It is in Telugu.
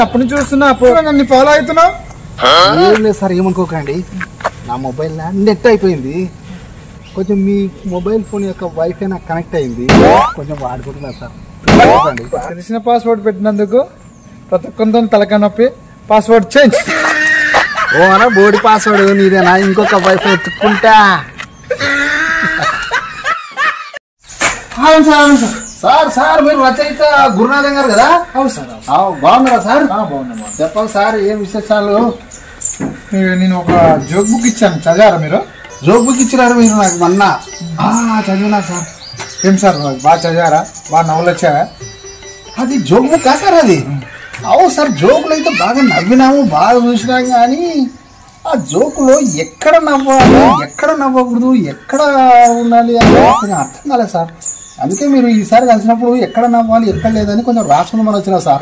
అప్పటి నుంచి చూస్తున్నా. అప్పుడు నన్ను ఫాలో అవుతున్నావు. ఏం లేదు సార్, ఏమనుకోకండి. నా మొబైల్ నెట్ అయిపోయింది. కొంచెం మీ మొబైల్ ఫోన్ యొక్క వైఫై నాకు కనెక్ట్ అయింది. కొంచెం వాడుకుంటున్నా సార్. తెలిసిన పాస్వర్డ్ పెట్టినందుకు ప్రతి ఒక్కరితో తలకాయ నొప్పి. Password change. ఓ అన్న బోర్డు పాస్వర్డ్ నీదేనా? ఇంకొక వైఫై ఎత్తుక్కుంటా. అవును సార్, అవును సార్. సార్ సార్ మీరు రచయిత గురునాథం గారు కదా? అవును సార్. బాగున్నారా సార్? బాగున్నా. చెప్పండి సార్, ఏం విశేషాలు? నేను ఒక జోక్ బుక్ ఇచ్చాను, చదివారా మీరు? జోక్ బుక్ ఇచ్చినారు మీరు నాకు మొన్న. చదివినా సార్. ఏం సార్ బాగా చదివారా? బాగా నవ్వులు వచ్చారా? అది జోక్ బుక్ సార్ అది? అవును సార్, జోకులు అయితే బాగా నవ్వినాము, బాగా చూసినాం. కానీ ఆ జోకులో ఎక్కడ నవ్వాలి, ఎక్కడ నవ్వకూడదు, ఎక్కడ ఉండాలి అని అర్థం కాలేదు సార్. అందుకే మీరు ఈసారి కలిసినప్పుడు ఎక్కడ నవ్వాలి ఎక్కడ లేదని కొంచెం రాసుకుందామని వచ్చినా సార్.